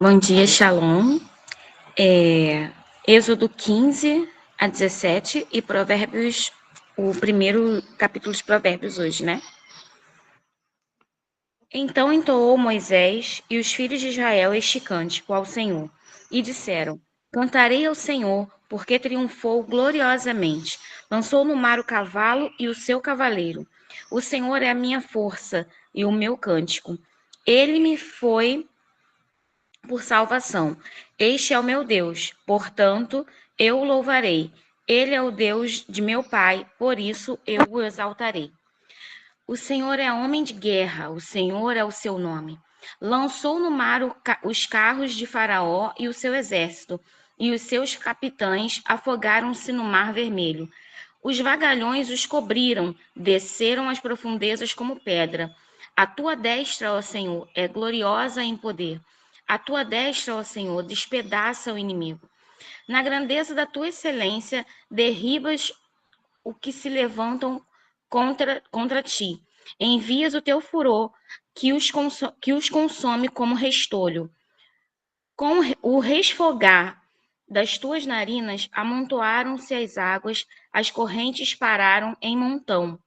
Bom dia, Shalom. Êxodo 15 a 17 e Provérbios, o primeiro capítulo de Provérbios hoje, né? Então entoou Moisés e os filhos de Israel este cântico ao Senhor, e disseram: Cantarei ao Senhor, porque triunfou gloriosamente. Lançou no mar o cavalo e o seu cavaleiro. O Senhor é a minha força e o meu cântico. Ele me foi por salvação. Este é o meu Deus, portanto, eu o louvarei. Ele é o Deus de meu pai, por isso eu o exaltarei. O Senhor é homem de guerra, o Senhor é o seu nome. Lançou no mar os carros de Faraó e o seu exército, e os seus capitães afogaram-se no mar vermelho. Os vagalhões os cobriram, desceram às profundezas como pedra. A tua destra, ó Senhor, é gloriosa em poder. A tua destra, ó Senhor, despedaça o inimigo. Na grandeza da tua excelência, derribas o que se levantam contra ti. Envias o teu furor, que os consome como restolho. Com o resfogar das tuas narinas, amontoaram-se as águas, as correntes pararam em montão.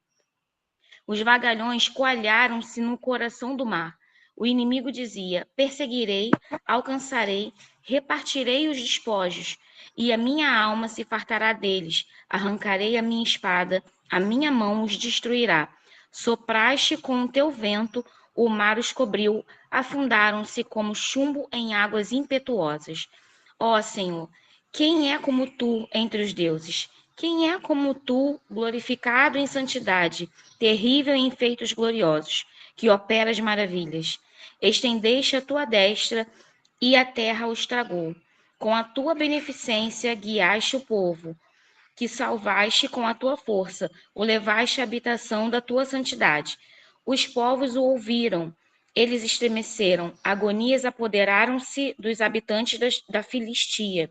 Os vagalhões coalharam-se no coração do mar. O inimigo dizia: Perseguirei, alcançarei, repartirei os despojos, e a minha alma se fartará deles. Arrancarei a minha espada, a minha mão os destruirá. Sopraste com o teu vento, o mar os cobriu, afundaram-se como chumbo em águas impetuosas. Ó Senhor, quem é como tu entre os deuses? Quem é como tu, glorificado em santidade, terrível em feitos gloriosos, que operas maravilhas? Estendeste a tua destra e a terra os tragou. Com a tua beneficência guiaste o povo, que salvaste com a tua força, o levaste à habitação da tua santidade. Os povos o ouviram, eles estremeceram, agonias apoderaram-se dos habitantes da Filistia.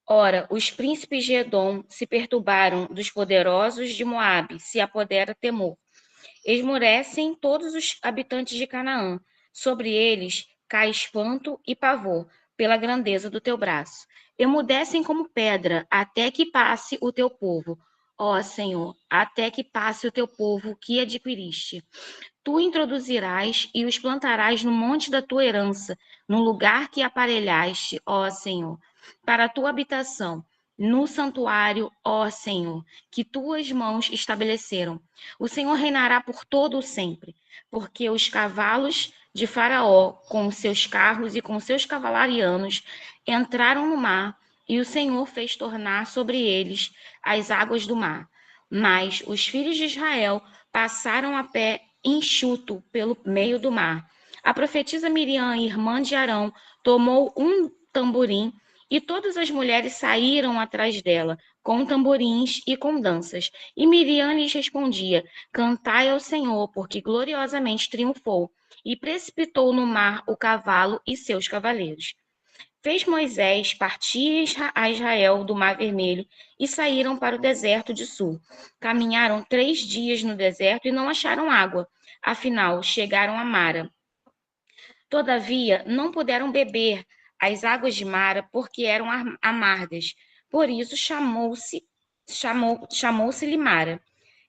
Ora, os príncipes de Edom se perturbaram, dos poderosos de Moabe se apodera temor. Esmorecem todos os habitantes de Canaã. Sobre eles cai espanto e pavor, pela grandeza do teu braço. Emudecem como pedra, até que passe o teu povo. Ó Senhor, até que passe o teu povo que adquiriste. Tu introduzirás e os plantarás no monte da tua herança, no lugar que aparelhaste, ó Senhor, para a tua habitação, no santuário, ó Senhor, que tuas mãos estabeleceram. O Senhor reinará por todo o sempre, porque os cavalos de Faraó, com seus carros e com seus cavalarianos, entraram no mar, e o Senhor fez tornar sobre eles as águas do mar. Mas os filhos de Israel passaram a pé enxuto pelo meio do mar. A profetisa Miriam, irmã de Arão, tomou um tamborim e todas as mulheres saíram atrás dela, com tamborins e com danças. E Miriam lhes respondia: Cantai ao Senhor, porque gloriosamente triunfou, e precipitou no mar o cavalo e seus cavaleiros. Fez Moisés partir a Israel do Mar Vermelho e saíram para o deserto de Sul. Caminharam 3 dias no deserto e não acharam água. Afinal, chegaram a Mara. Todavia, não puderam beber as águas de Mara porque eram amargas. Por isso chamou-se-lhe Mara.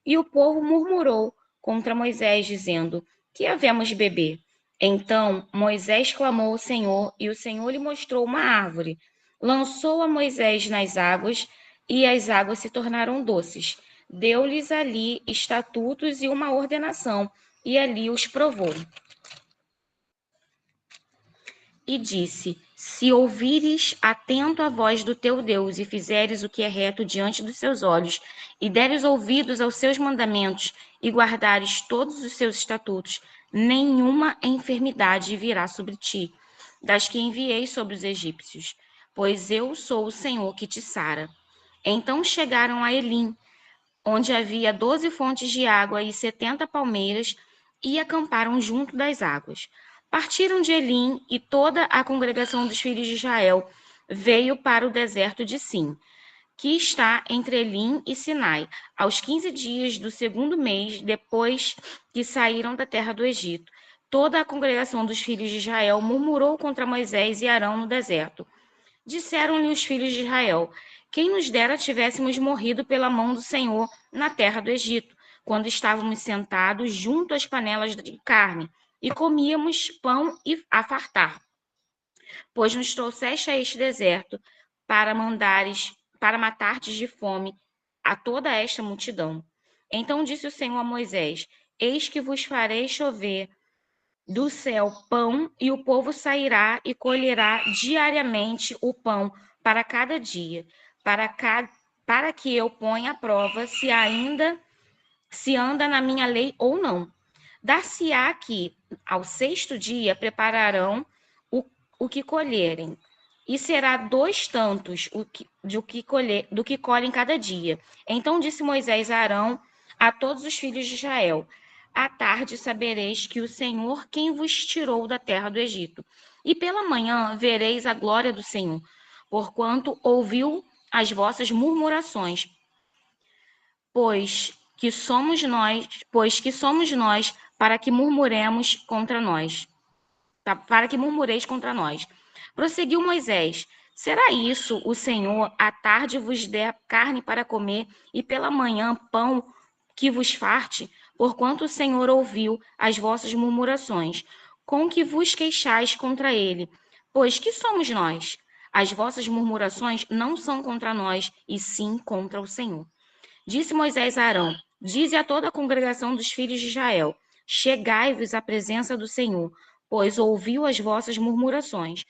E o povo murmurou contra Moisés, dizendo: Que havemos de beber? Então Moisés clamou ao Senhor, e o Senhor lhe mostrou uma árvore. Lançou a Moisés nas águas, e as águas se tornaram doces. Deu-lhes ali estatutos e uma ordenação, e ali os provou. E disse: Se ouvires atento a voz do teu Deus e fizeres o que é reto diante dos seus olhos, e deres ouvidos aos seus mandamentos, e guardares todos os seus estatutos, nenhuma enfermidade virá sobre ti, das que enviei sobre os egípcios, pois eu sou o Senhor que te sara. Então chegaram a Elim, onde havia 12 fontes de água e 70 palmeiras, e acamparam junto das águas. Partiram de Elim, e toda a congregação dos filhos de Israel veio para o deserto de Sim, que está entre Elim e Sinai, aos 15 dias do segundo mês, depois que saíram da terra do Egito. toda a congregação dos filhos de Israel murmurou contra Moisés e Arão no deserto. Disseram-lhe os filhos de Israel: quem nos dera tivéssemos morrido pela mão do Senhor na terra do Egito, quando estávamos sentados junto às panelas de carne, e comíamos pão a fartar. Pois nos trouxeste a este deserto para matar-te de fome a toda esta multidão. Então disse o Senhor a Moisés: eis que vos farei chover do céu pão, e o povo sairá e colherá diariamente o pão para cada dia, para que eu ponha à prova se anda na minha lei ou não. Dar-se-á que, ao sexto dia, prepararão o que colherem, e será 2 tantos do que colhem cada dia. Então disse Moisés a Arão, a todos os filhos de Israel: à tarde sabereis que o Senhor quem vos tirou da terra do Egito, e pela manhã vereis a glória do Senhor, porquanto ouviu as vossas murmurações, pois que somos nós para que murmuremos contra nós. Para que murmureis contra nós. Prosseguiu Moisés: será isso o Senhor à tarde vos der carne para comer, e pela manhã pão que vos farte? Porquanto o Senhor ouviu as vossas murmurações, com que vos queixais contra ele. Pois que somos nós? As vossas murmurações não são contra nós, e sim contra o Senhor. Disse Moisés a Arão: dize a toda a congregação dos filhos de Israel: chegai-vos à presença do Senhor, pois ouviu as vossas murmurações.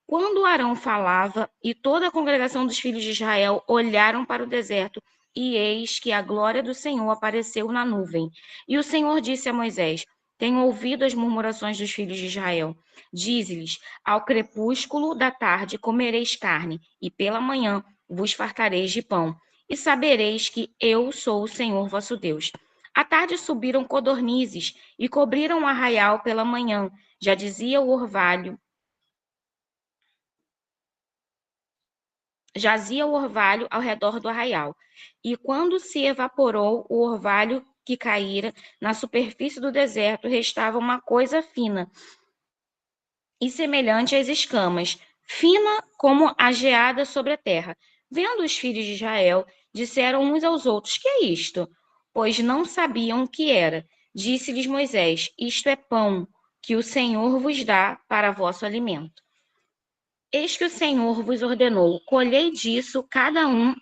Quando Arão falava, e toda a congregação dos filhos de Israel olharam para o deserto, e eis que a glória do Senhor apareceu na nuvem. E o Senhor disse a Moisés: tenho ouvido as murmurações dos filhos de Israel. Dize-lhes: ao crepúsculo da tarde comereis carne, e pela manhã vos fartareis de pão. E sabereis que eu sou o Senhor vosso Deus. À tarde subiram codornizes e cobriram o arraial pela manhã. Já dizia o orvalho, jazia o orvalho ao redor do arraial. E quando se evaporou o orvalho que caíra na superfície do deserto, restava uma coisa fina e semelhante às escamas, fina como a geada sobre a terra. Vendo os filhos de Israel, disseram uns aos outros: que é isto? Pois não sabiam o que era. Disse-lhes Moisés: isto é pão que o Senhor vos dá para vosso alimento. Eis que o Senhor vos ordenou: colhei disso cada um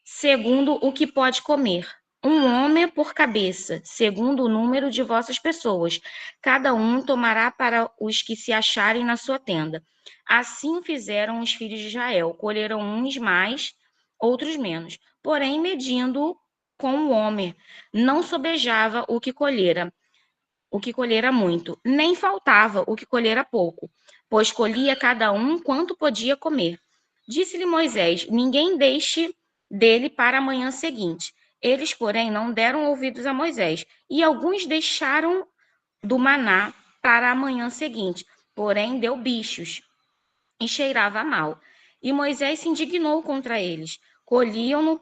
segundo o que pode comer, um homem por cabeça, segundo o número de vossas pessoas. Cada um tomará para os que se acharem na sua tenda. Assim fizeram os filhos de Israel, colheram uns mais, outros menos. Porém, medindo com o homem, não sobejava o que colhera muito, nem faltava o que colhera pouco, pois colhia cada um quanto podia comer. Disse-lhe Moisés: ninguém deixe dele para a manhã seguinte. Eles, porém, não deram ouvidos a Moisés, e alguns deixaram do maná para a manhã seguinte, porém deu bichos e cheirava mal. E Moisés se indignou contra eles. Colhiam-no,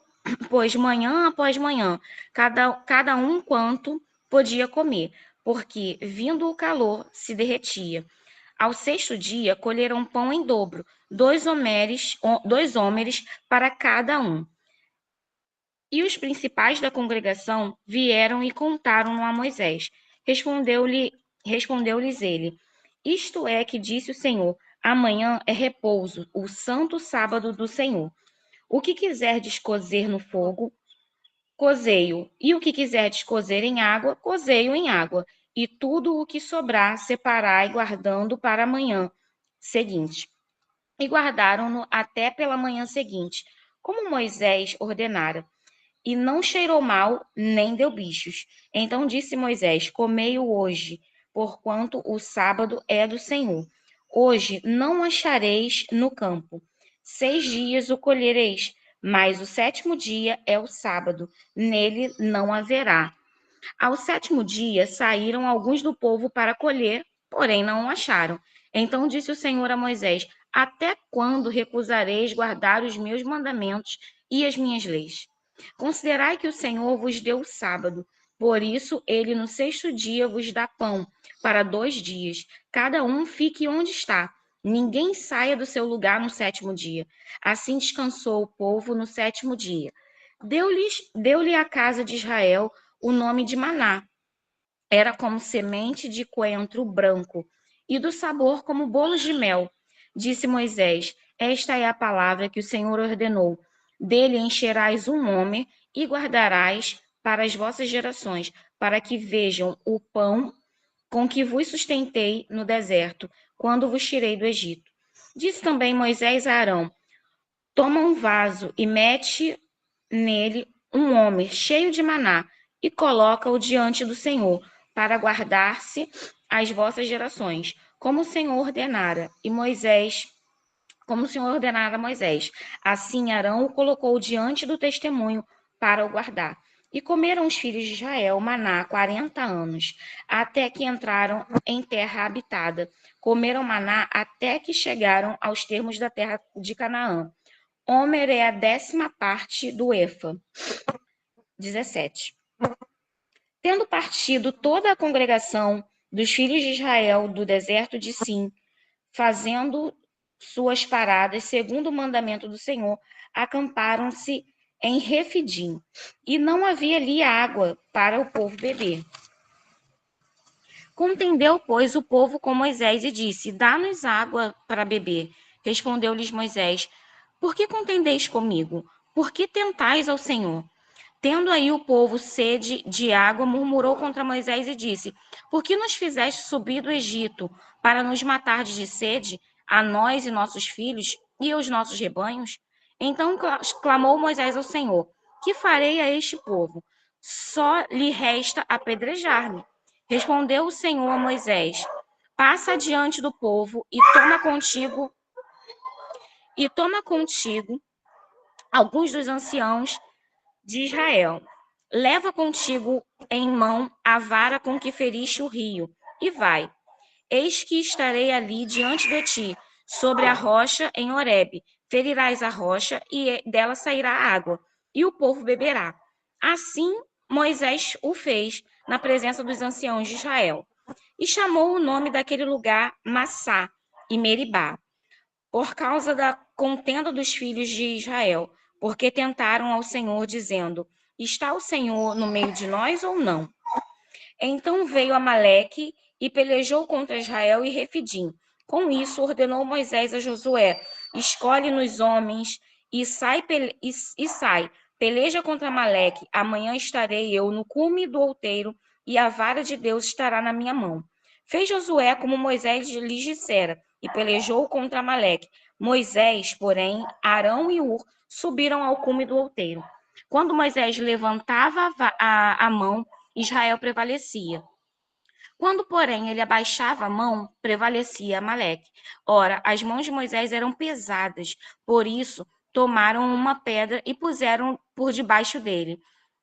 pois manhã após manhã, cada um quanto podia comer, porque, vindo o calor, se derretia. Ao sexto dia, colheram pão em dobro, 2 homeres para cada um. E os principais da congregação vieram e contaram-no a Moisés. Respondeu-lhes ele: isto é que disse o Senhor: amanhã é repouso, o santo sábado do Senhor. O que quiserdes cozer no fogo, cozei-o, e o que quiserdes cozer em água, cozei-o em água, e tudo o que sobrar separai, guardando para a manhã seguinte. E guardaram-no até pela manhã seguinte, como Moisés ordenara. E não cheirou mal, nem deu bichos. Então disse Moisés: comei-o hoje, porquanto o sábado é do Senhor. Hoje não achareis no campo. 6 dias o colhereis, mas o 7º dia é o sábado, nele não haverá. Ao 7º dia saíram alguns do povo para colher, porém não o acharam. Então disse o Senhor a Moisés: até quando recusareis guardar os meus mandamentos e as minhas leis? Considerai que o Senhor vos deu o sábado. Por isso, ele no sexto dia vos dá pão para 2 dias. Cada um fique onde está. Ninguém saia do seu lugar no sétimo dia. Assim descansou o povo no sétimo dia. Deu-lhe a casa de Israel o nome de Maná. Era como semente de coentro branco, e do sabor como bolos de mel. Disse Moisés: Esta é a palavra que o Senhor ordenou. Dele encherás um homem e guardarás para as vossas gerações, para que vejam o pão com que vos sustentei no deserto, quando vos tirei do Egito. Disse também Moisés a Arão: Toma um vaso e mete nele um homem cheio de maná e coloca-o diante do Senhor, para guardar-se às vossas gerações, como o Senhor ordenara. Como o Senhor ordenara a Moisés. Assim Arão o colocou diante do testemunho para o guardar. E comeram os filhos de Israel maná 40 anos, até que entraram em terra habitada. Comeram maná até que chegaram aos termos da terra de Canaã. Homer é a 10ª parte do efa. 17. Tendo partido toda a congregação dos filhos de Israel do deserto de Sim, fazendo suas paradas segundo o mandamento do Senhor, acamparam-se em Refidim, e não havia ali água para o povo beber. Contendeu, pois, o povo com Moisés e disse: Dá-nos água para beber. Respondeu-lhes Moisés: Por que contendeis comigo? Por que tentais ao Senhor? Tendo aí o povo sede de água, murmurou contra Moisés e disse: Por que nos fizeste subir do Egito para nos matar de sede, a nós e nossos filhos e aos nossos rebanhos? Então clamou Moisés ao Senhor: Que farei a este povo? Só lhe resta apedrejar-me. Respondeu o Senhor a Moisés: Passa adiante do povo e toma contigo alguns dos anciãos de Israel. Leva contigo em mão a vara com que feriste o rio, e vai. Eis que estarei ali diante de ti, sobre a rocha em Horebe. Ferirás a rocha, e dela sairá água, e o povo beberá. Assim Moisés o fez na presença dos anciãos de Israel. E chamou o nome daquele lugar Massá e Meribá, por causa da contenda dos filhos de Israel, porque tentaram ao Senhor, dizendo: Está o Senhor no meio de nós ou não? Então veio Amaleque e pelejou contra Israel e Refidim. Com isso, ordenou Moisés a Josué: Escolhe-nos homens e sai, peleja contra Amaleque. Amanhã estarei eu no cume do outeiro, e a vara de Deus estará na minha mão. Fez Josué como Moisés lhes dissera, e pelejou contra Amaleque. Moisés, porém, Arão e Ur subiram ao cume do outeiro. Quando Moisés levantava a mão, Israel prevalecia. Quando, porém, ele abaixava a mão, prevalecia Amaleque. Ora, as mãos de Moisés eram pesadas, por isso tomaram uma pedra e puseram por debaixo dele.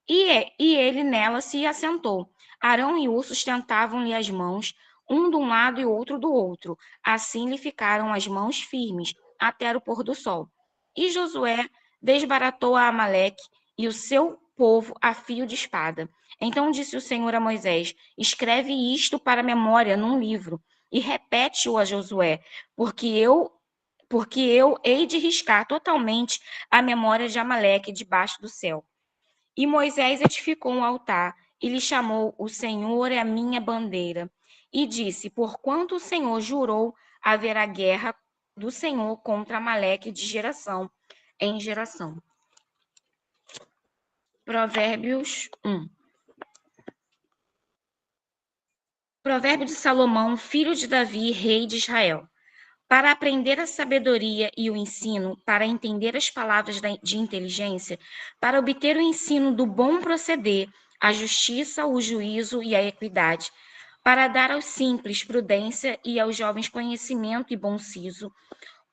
E ele nela se assentou. Arão e Hur sustentavam-lhe as mãos, um de um lado e outro do outro. Assim lhe ficaram as mãos firmes, até o pôr do sol. E Josué desbaratou a Amaleque e o seu povo a fio de espada. Então disse o Senhor a Moisés: Escreve isto para memória num livro e repete-o a Josué, porque eu hei de riscar totalmente a memória de Amaleque debaixo do céu. E Moisés edificou um altar e lhe chamou: O Senhor é a minha bandeira. E disse: Porquanto o Senhor jurou, haverá guerra do Senhor contra Amaleque de geração em geração. Provérbios 1. Provérbio de Salomão, filho de Davi, rei de Israel. Para aprender a sabedoria e o ensino, para entender as palavras de inteligência, para obter o ensino do bom proceder, a justiça, o juízo e a equidade, para dar aos simples prudência e aos jovens conhecimento e bom siso.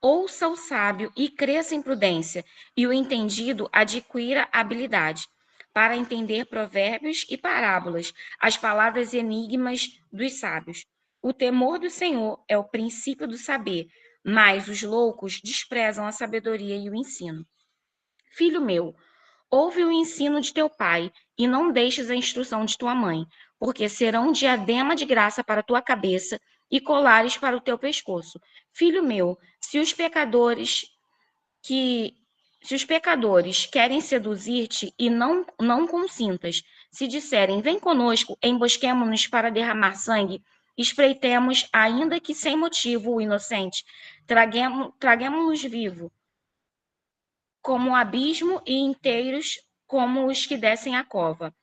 Ouça o sábio e cresça em prudência, e o entendido adquira habilidade, para entender provérbios e parábolas, as palavras e enigmas dos sábios. O temor do Senhor é o princípio do saber, mas os loucos desprezam a sabedoria e o ensino. Filho meu, Ouve o ensino de teu pai, e não deixes a instrução de tua mãe, porque serão um diadema de graça para a tua cabeça e colares para o teu pescoço. Filho meu, que se os pecadores querem seduzir-te e não consintas, se disserem, vem conosco, embosquemo-nos para derramar sangue, espreitemos, ainda que sem motivo, o inocente, traguemos-nos vivo, como o abismo e inteiros como os que descem a cova.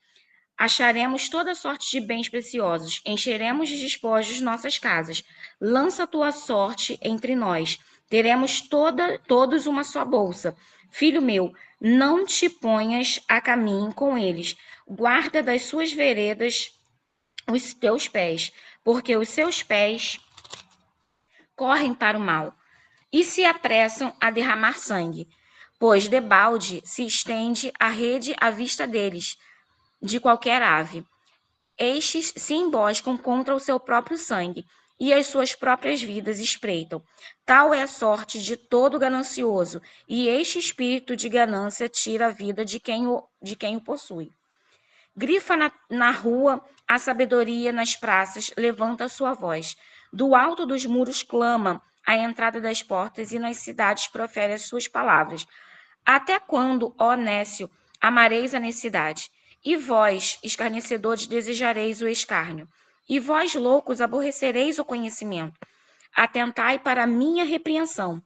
Acharemos toda sorte de bens preciosos, encheremos de despojos nossas casas. Lança tua sorte entre nós, teremos todos uma só bolsa. Filho meu, não te ponhas a caminho com eles, guarda das suas veredas os teus pés, porque os seus pés correm para o mal e se apressam a derramar sangue, pois debalde se estende a rede à vista deles, de qualquer ave. Estes se emboscam contra o seu próprio sangue, e as suas próprias vidas espreitam. Tal é a sorte de todo ganancioso, e este espírito de ganância tira a vida de quem o possui. Grifa na rua a sabedoria, nas praças levanta a sua voz. Do alto dos muros clama à entrada das portas, e nas cidades profere as suas palavras. Até quando, ó nécio, amareis a necessidade? E vós, escarnecedores, desejareis o escárnio? E vós, loucos, aborrecereis o conhecimento? Atentai para a minha repreensão.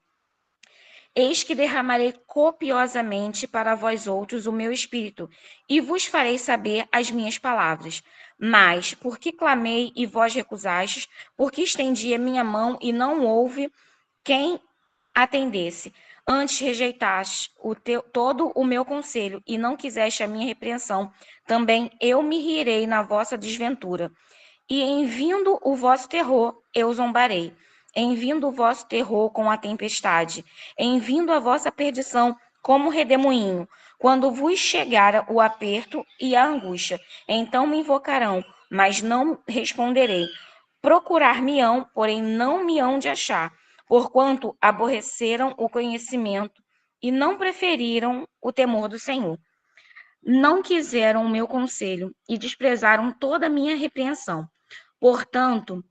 Eis que derramarei copiosamente para vós outros o meu espírito, e vos farei saber as minhas palavras. Mas, porque clamei e vós recusastes, porque estendi a minha mão e não houve quem atendesse, antes rejeitaste todo o meu conselho e não quiseste a minha repreensão, também eu me rirei na vossa desventura. E em vindo o vosso terror, eu zombarei. Em vindo o vosso terror com a tempestade, em vindo a vossa perdição como redemoinho, quando vos chegar o aperto e a angústia, então me invocarão, mas não responderei. Procurar-me-ão, porém não me hão de achar, porquanto aborreceram o conhecimento e não preferiram o temor do Senhor. Não quiseram o meu conselho e desprezaram toda a minha repreensão. Portanto,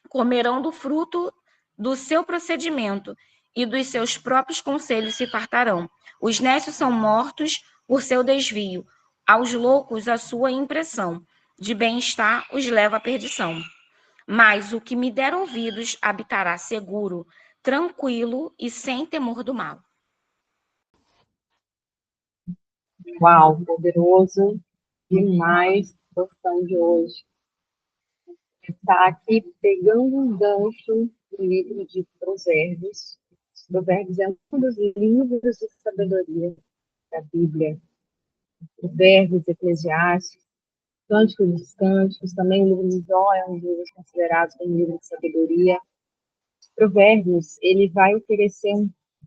comerão do fruto do seu procedimento e dos seus próprios conselhos se fartarão. Os nécios são mortos por seu desvio, aos loucos a sua impressão de bem-estar os leva à perdição. Mas o que me der ouvidos habitará seguro, tranquilo e sem temor do mal. Uau, poderoso demais a questão de hoje. Está aqui pegando um gancho do livro de Provérbios. Provérbios é um dos livros de sabedoria da Bíblia. Provérbios, Eclesiastes, Cânticos dos Cânticos, também o livro de Jó é um livro considerado como um livro de sabedoria. Provérbios, ele vai oferecer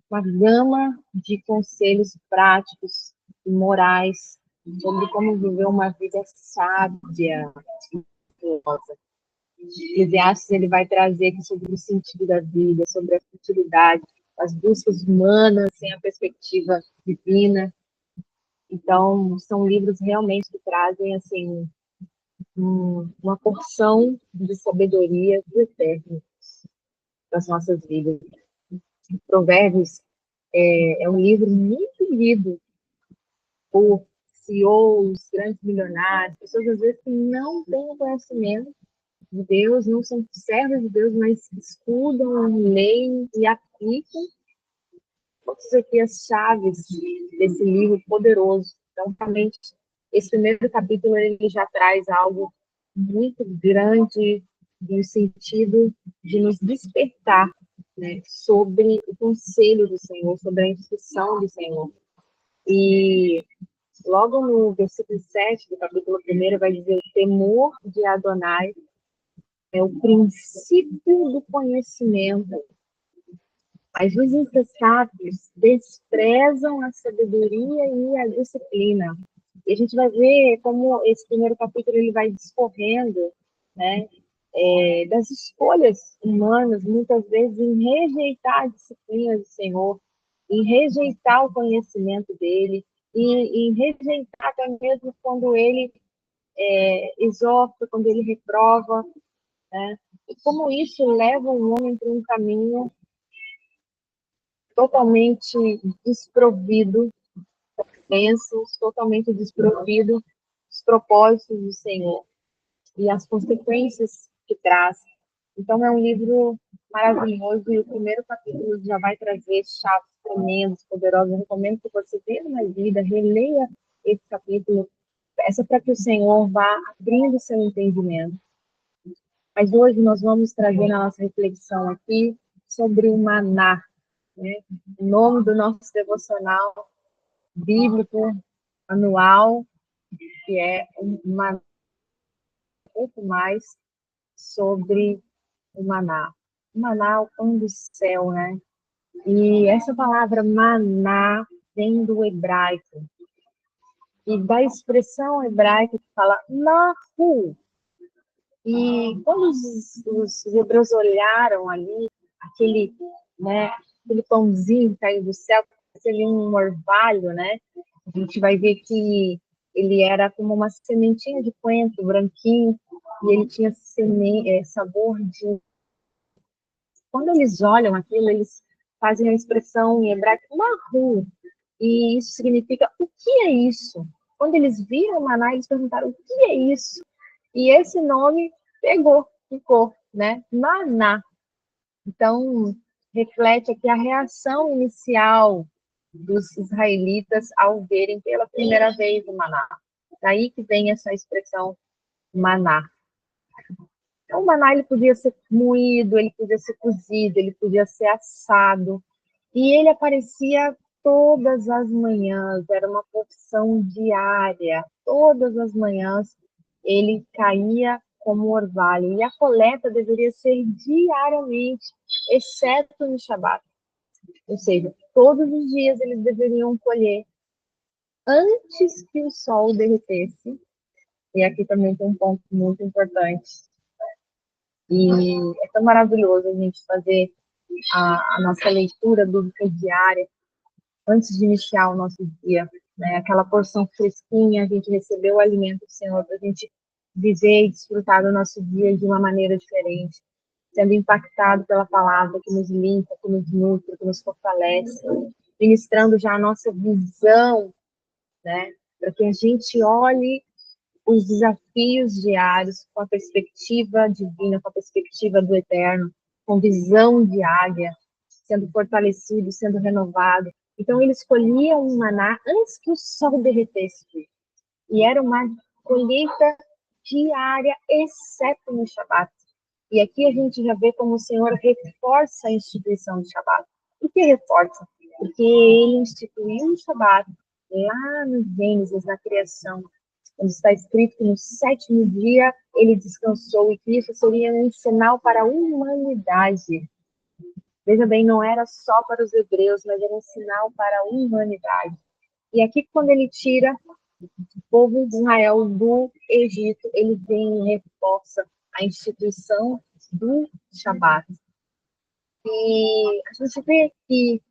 uma gama de conselhos práticos e morais sobre como viver uma vida sábia e virtuosa. Eclesiastes, ele vai trazer aqui sobre o sentido da vida, sobre a futilidade, as buscas humanas sem a perspectiva divina. Então, são livros realmente que trazem, assim, uma porção de sabedoria do eterno para as nossas vidas. Provérbios é um livro muito lido por CEOs, grandes milionários, pessoas às vezes que não têm conhecimento de Deus, não são servos de Deus, mas estudam, leem e aplicam todas aqui as chaves desse livro poderoso. Então, realmente, esse primeiro capítulo ele já traz algo muito grande no sentido de nos despertar, né, sobre o conselho do Senhor, sobre a instrução do Senhor. E logo no versículo 7 do capítulo 1 vai dizer: o temor de Adonai é o princípio do conhecimento. Mas os insensatos desprezam a sabedoria e a disciplina. E a gente vai ver como esse primeiro capítulo ele vai discorrendo, né, das escolhas humanas, muitas vezes em rejeitar a disciplina do Senhor, em rejeitar o conhecimento dele, e rejeitar até mesmo quando ele exorta, quando ele reprova, né? E como isso leva o homem para um caminho totalmente desprovido, bênçãos, totalmente desprovido dos propósitos do Senhor e as consequências que traz. Então, é um livro maravilhoso e o primeiro capítulo já vai trazer chaves tremendos, poderosos. Eu recomendo que você veja na vida, releia esse capítulo, peça para que o Senhor vá abrindo seu entendimento. Mas hoje nós vamos trazer na nossa reflexão aqui sobre o maná, né? O nome do nosso devocional bíblico anual, que é um pouco mais sobre o maná. O maná é o pão do céu, né? E essa palavra maná vem do hebraico, e da expressão hebraica que fala nahu. E quando os hebreus olharam ali, aquele, né, aquele pãozinho caindo do céu, ali um orvalho, né? A gente vai ver que ele era como uma sementinha de coentro branquinho, e ele tinha sabor de. Quando eles olham aquilo, eles fazem a expressão em hebraico mahu, e isso significa o que é isso? Quando eles viram o maná, eles perguntaram o que é isso? E esse nome pegou, ficou, né? Maná. Então, reflete aqui a reação inicial dos israelitas ao verem pela primeira vez o maná. Daí que vem essa expressão maná. Então, o maná ele podia ser moído, ele podia ser cozido, ele podia ser assado. E ele aparecia todas as manhãs, era uma porção diária. Todas as manhãs ele caía como orvalho. E a coleta deveria ser diariamente, exceto no Shabat. Ou seja, todos os dias eles deveriam colher antes que o sol derretesse. E aqui também tem um ponto muito importante. E é tão maravilhoso a gente fazer a nossa leitura bíblica diária antes de iniciar o nosso dia, né? Aquela porção fresquinha, a gente recebeu o alimento do Senhor para a gente viver e desfrutar do nosso dia de uma maneira diferente, sendo impactado pela palavra que nos limpa, que nos nutre, que nos fortalece, ministrando já a nossa visão, né? Para que a gente olhe os desafios diários com a perspectiva divina, com a perspectiva do eterno, com visão de águia, sendo fortalecido, sendo renovado. Então, eles colhiam o maná antes que o sol derretesse. E era uma colheita diária, exceto no Shabat. E aqui a gente já vê como o Senhor reforça a instituição do Shabat. Por que reforça? Porque ele instituiu o Shabat lá no Gênesis, na criação, onde está escrito que no sétimo dia ele descansou e que isso seria um sinal para a humanidade. Veja bem, não era só para os hebreus, mas era um sinal para a humanidade. E aqui, quando ele tira o povo de Israel do Egito, ele vem e reforça a instituição do Shabat. E a gente vê que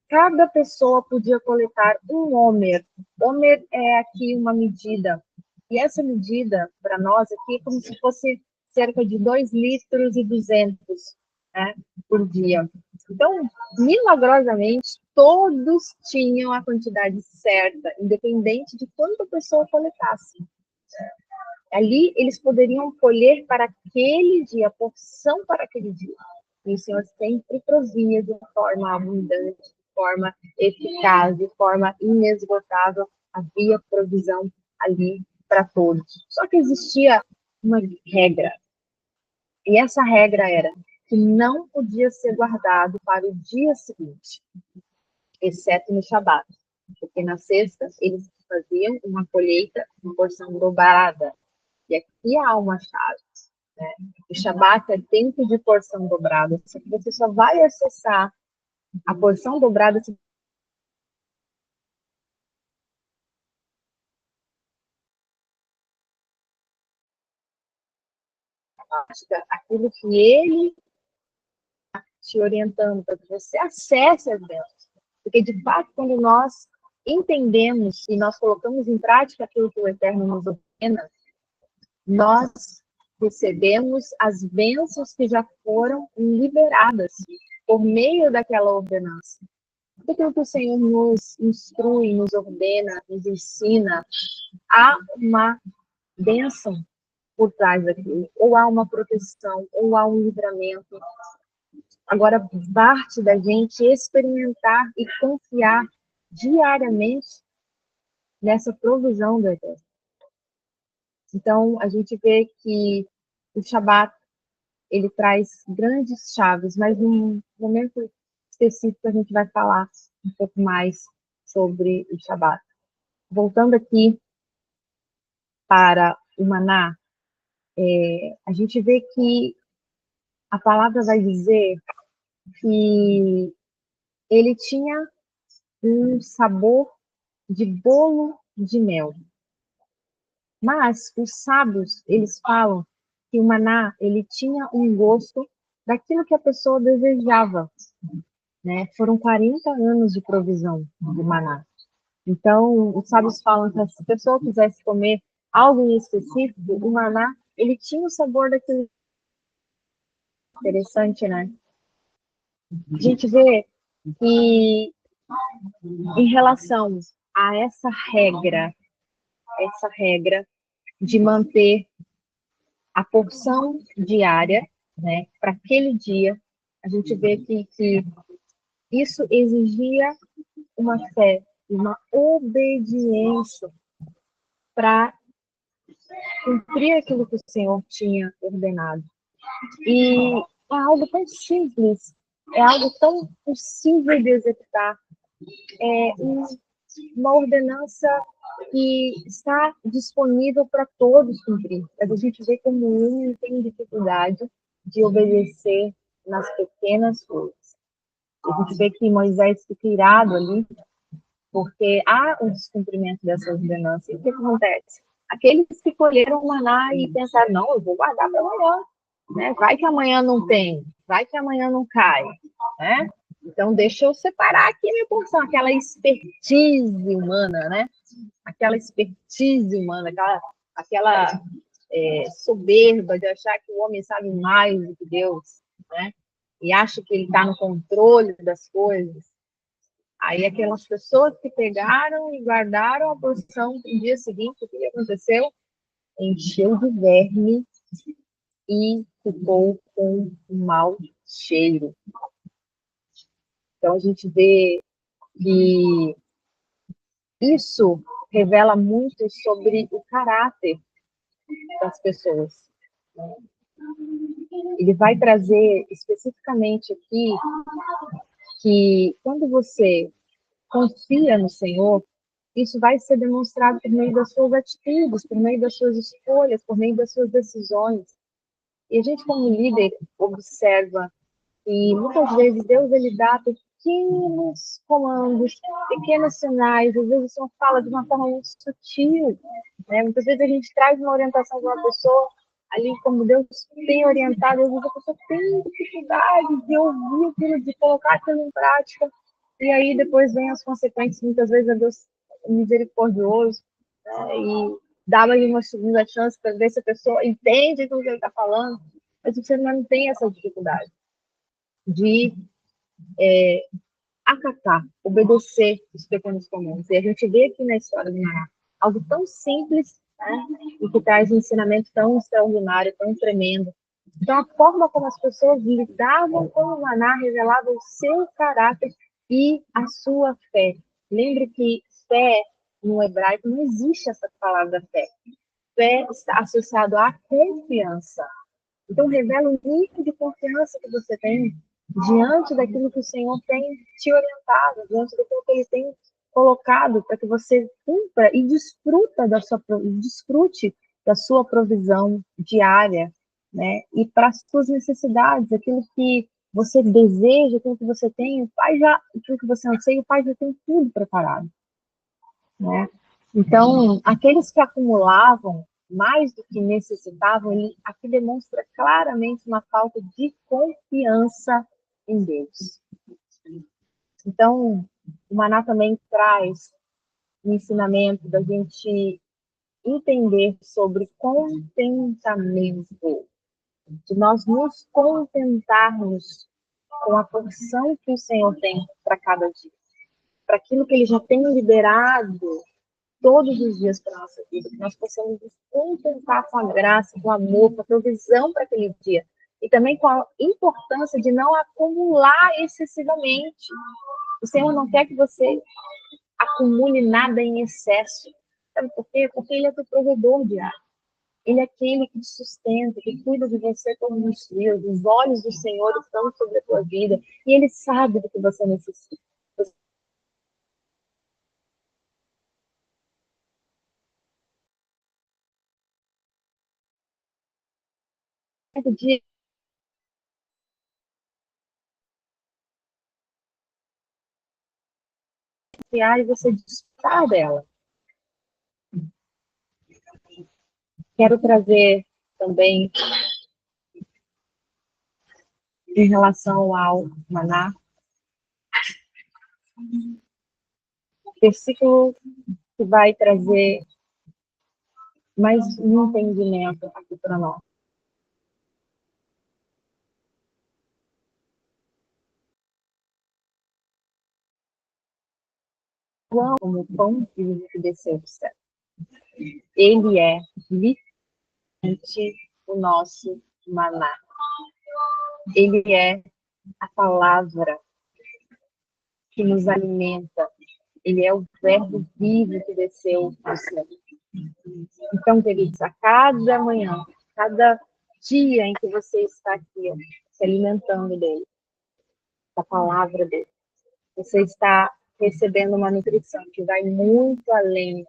cada pessoa podia coletar um homer. Homer é aqui uma medida. E essa medida, para nós aqui, é como se fosse cerca de 2,2 litros, né, por dia. Então, milagrosamente, todos tinham a quantidade certa, independente de quanto a pessoa coletasse. Ali, eles poderiam colher para aquele dia, a porção para aquele dia. E o Senhor sempre provia de forma abundante, de forma eficaz, de forma inesgotável. Havia provisão ali para todos. Só que existia uma regra. E essa regra era que não podia ser guardado para o dia seguinte, exceto no Shabat. Porque na sexta, eles faziam uma colheita, uma porção dobrada. E aqui há uma chave. Né? O Shabat é tempo de porção dobrada. Você só vai acessar a porção dobrada se aquilo que ele está te orientando para que você acesse as bênçãos. Porque, de fato, quando nós entendemos e nós colocamos em prática aquilo que o Eterno nos ordena, nós recebemos as bênçãos que já foram liberadas por meio daquela ordenança. Tudo aquilo que o Senhor nos instrui, nos ordena, nos ensina, há uma bênção por trás daquilo, ou há uma proteção, ou há um livramento. Agora, parte da gente experimentar e confiar diariamente nessa provisão do Eterno. Então, a gente vê que o Shabat, ele traz grandes chaves, mas num momento específico a gente vai falar um pouco mais sobre o Shabat. Voltando aqui para o maná, a gente vê que a palavra vai dizer que ele tinha um sabor de bolo de mel. Mas os sábios, eles falam que o maná, ele tinha um gosto daquilo que a pessoa desejava, né? Foram 40 anos de provisão de maná. Então, os sábios falam que se a pessoa quisesse comer algo em específico, o maná, ele tinha o sabor daquilo. Interessante, né? A gente vê que em relação a essa regra de manter a porção diária, né, para aquele dia, a gente vê que isso exigia uma fé, uma obediência para cumprir aquilo que o Senhor tinha ordenado. E é algo tão simples, é algo tão possível de executar, é uma ordenança que está disponível para todos cumprir. Mas a gente vê como um tem dificuldade de obedecer nas pequenas coisas. A gente vê que Moisés fica irado ali, porque há um descumprimento dessa ordenança. E o que acontece? Aqueles que colheram o maná e pensaram, não, eu vou guardar para amanhã, né? Vai que amanhã não tem, vai que amanhã não cai, né? Então, deixa eu separar aqui a minha porção, aquela expertise humana, né? Aquela expertise humana, aquela soberba de achar que o homem sabe mais do que Deus, né? E acha que ele está no controle das coisas. Aí aquelas pessoas que pegaram e guardaram a porção no dia seguinte, o que aconteceu? Encheu de verme e ficou com um mau cheiro. Então a gente vê que isso revela muito sobre o caráter das pessoas. Ele vai trazer especificamente aqui que quando você confia no Senhor, isso vai ser demonstrado por meio das suas atitudes, por meio das suas escolhas, por meio das suas decisões. E a gente, como líder, observa que muitas vezes Deus ele dá pequenos comandos, pequenos sinais, às vezes o Senhor fala de uma forma muito sutil, né? Muitas vezes a gente traz uma orientação de uma pessoa ali, como Deus tem orientado, às vezes a pessoa tem dificuldade de ouvir aquilo, de colocar aquilo em prática, e aí depois vem as consequências. Muitas vezes é Deus misericordioso, né? E dá mais uma segunda chance para ver se a pessoa entende aquilo que ele está falando, mas você não tem essa dificuldade de acatar, obedecer os pequenos comandos. E a gente vê aqui na história do Maná algo tão simples, né, e que traz um ensinamento tão extraordinário, tão tremendo. Então, a forma como as pessoas lidavam com o Maná revelava o seu caráter e a sua fé. Lembre que fé, no hebraico, não existe essa palavra fé. Fé está associado à confiança. Então, revela o nível de confiança que você tem diante daquilo que o Senhor tem te orientado, diante daquilo que Ele tem colocado para que você cumpra e desfrute da sua provisão diária, né? E para as suas necessidades, aquilo que você deseja, aquilo que você tem, o Pai já, aquilo que você anseia, o Pai já tem tudo preparado, né? Então, aqueles que acumulavam mais do que necessitavam, ele aqui demonstra claramente uma falta de confiança em Deus. Então, o Maná também traz um ensinamento da gente entender sobre contentamento, de nós nos contentarmos com a porção que o Senhor tem para cada dia, para aquilo que Ele já tem liberado todos os dias para a nossa vida, que nós possamos nos contentar com a graça, com o amor, com a provisão para aquele dia. E também com a importância de não acumular excessivamente. O Senhor não quer que você acumule nada em excesso. Sabe por quê? Porque Ele é teu provedor diário. Ele é aquele que te sustenta, que cuida de você todos os dias. Os olhos do Senhor estão sobre a tua vida. E Ele sabe do que você necessita. De criar e você desfrutar dela. Quero trazer também, em relação ao maná, versículo que vai trazer mais um entendimento aqui para nós. Como o pão que desceu do céu. Ele é literalmente o nosso maná. Ele é a palavra que nos alimenta. Ele é o verbo vivo que desceu do céu. Então, queridos, a cada manhã, cada dia em que você está aqui, ó, se alimentando dele, da palavra dele, você está recebendo uma nutrição que vai muito além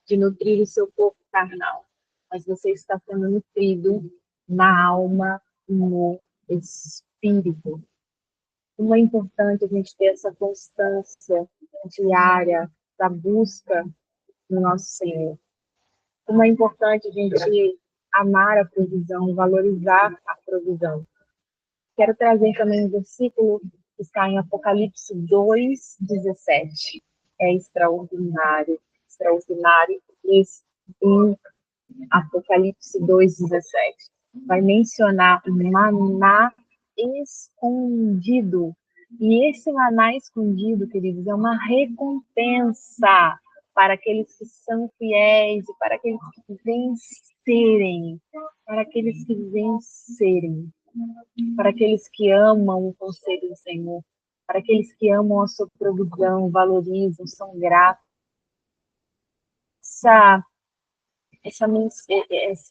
de nutrir o seu corpo carnal, mas você está sendo nutrido na alma e no espírito. Como é importante a gente ter essa constância diária da busca no nosso Senhor. Como é importante a gente amar a provisão, valorizar a provisão. Quero trazer também um versículo que está em Apocalipse 2:17. É extraordinário, extraordinário. Isso em Apocalipse 2:17. Vai mencionar um maná escondido. E esse maná escondido, queridos, é uma recompensa para aqueles que são fiéis e para aqueles que vencerem. Para aqueles que vencerem. Para aqueles que amam o conselho do Senhor. Para aqueles que amam a sua provisão, valorizam, são gratos.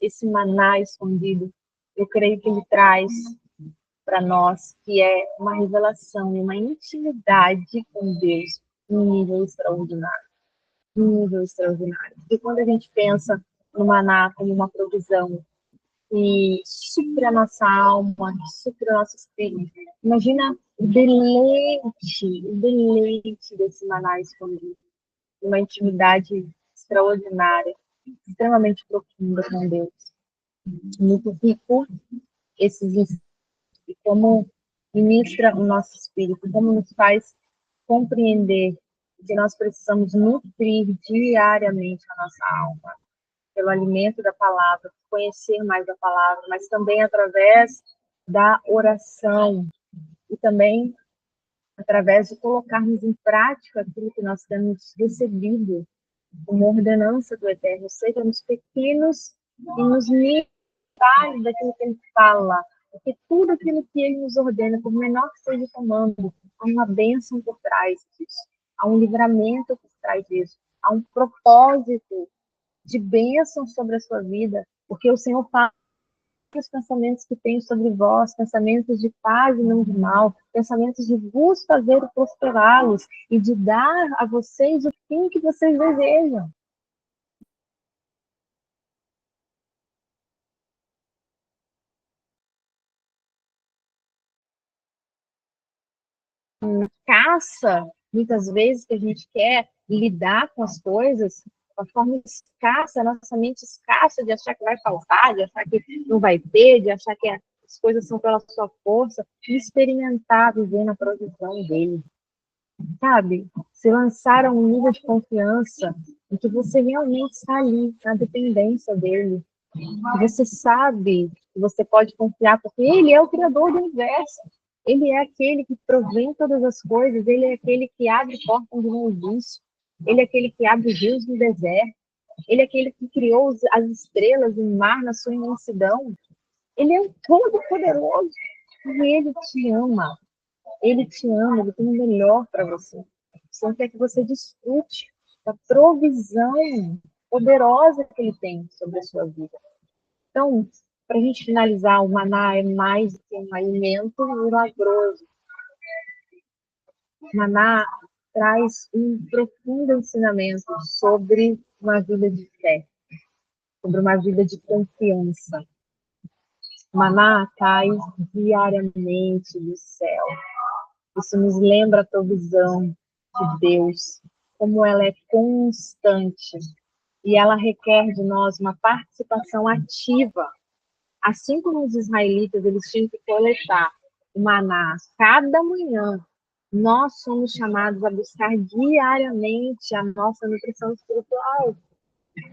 Esse maná escondido, eu creio que ele traz para nós, que é uma revelação, uma intimidade com Deus num nível extraordinário. Num nível extraordinário. E quando a gente pensa no maná como uma provisão que supre a nossa alma, que supre o nosso espírito, imagina o deleite desse maná escondido. Uma intimidade extraordinária, extremamente profunda com Deus. Muito rico esses e como ministra o nosso espírito, como nos faz compreender que nós precisamos nutrir diariamente a nossa alma pelo alimento da palavra, conhecer mais a palavra, mas também através da oração e também através de colocarmos em prática aquilo que nós temos recebido como ordenança do Eterno, seja nos pequenos e nos detalhes daquilo que Ele fala, porque tudo aquilo que Ele nos ordena, por menor que seja o comando, há uma bênção por trás disso, há um livramento por trás disso, há um propósito de bênção sobre a sua vida, porque o Senhor fala os pensamentos que tenho sobre vós, pensamentos de paz e não de mal, pensamentos de vos fazer prosperá-los e de dar a vocês o fim que vocês desejam. Caça, muitas vezes, que a gente quer lidar com as coisas, a forma escassa, a nossa mente escassa de achar que vai faltar, de achar que não vai ter, de achar que as coisas são pela sua força, e experimentar viver na provisão dele. sabe? Se lançar a um nível de confiança em que você realmente está ali, na dependência dele. Que você sabe que você pode confiar, porque ele é o criador do universo. Ele é aquele que provém todas as coisas, ele é aquele que abre portas onde não existe. Ele é aquele que abre rios no deserto. Ele é aquele que criou as estrelas e o mar na sua imensidão. Ele é o Todo-Poderoso. E ele te ama. Ele te ama, ele tem o melhor para você. Só quer que você desfrute da provisão poderosa que ele tem sobre a sua vida. Então, para a gente finalizar, o maná é mais do que um alimento milagroso. O maná traz um profundo ensinamento sobre uma vida de fé, sobre uma vida de confiança. O maná cai diariamente do céu. Isso nos lembra a provisão de Deus, como ela é constante e ela requer de nós uma participação ativa. Assim como os israelitas, eles tinham que coletar o maná cada manhã, nós somos chamados a buscar diariamente a nossa nutrição espiritual.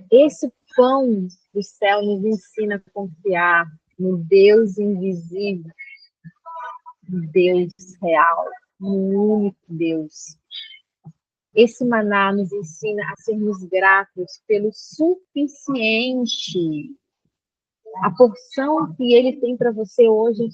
Esse pão do céu nos ensina a confiar no Deus invisível, no Deus real, no único Deus. Esse maná nos ensina a sermos gratos pelo suficiente. A porção que ele tem para você hoje é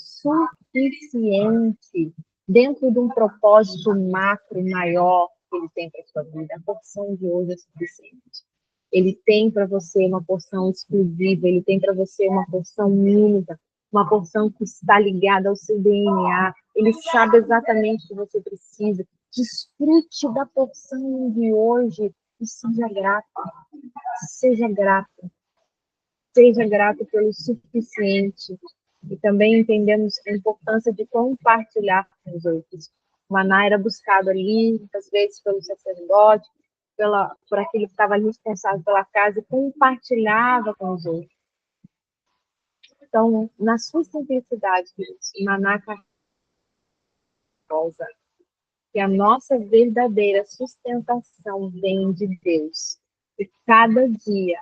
suficiente dentro de um propósito macro maior que ele tem para sua vida. A porção de hoje é suficiente. Ele tem para você uma porção exclusiva, ele tem para você uma porção única, uma porção que está ligada ao seu DNA. Ele sabe exatamente o que você precisa. Desfrute da porção de hoje e seja grato. Seja grato. Seja grato pelo suficiente. E também entendemos a importância de compartilhar com os outros. O maná era buscado ali, muitas vezes pelo sacerdote, por aquele que estava ali responsável pela casa, e compartilhava com os outros. Então, na sua simplicidade, o maná carregosa, que a nossa verdadeira sustentação vem de Deus. E cada dia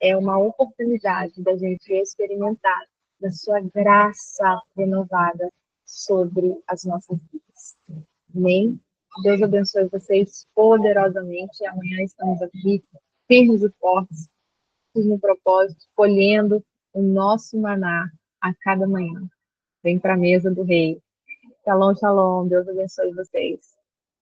é uma oportunidade da gente experimentar da sua graça renovada sobre as nossas vidas. Amém? Deus abençoe vocês poderosamente. Amanhã estamos aqui, firmes e fortes, no propósito, colhendo o nosso maná a cada manhã. Vem para a mesa do Rei. Shalom, shalom. Deus abençoe vocês.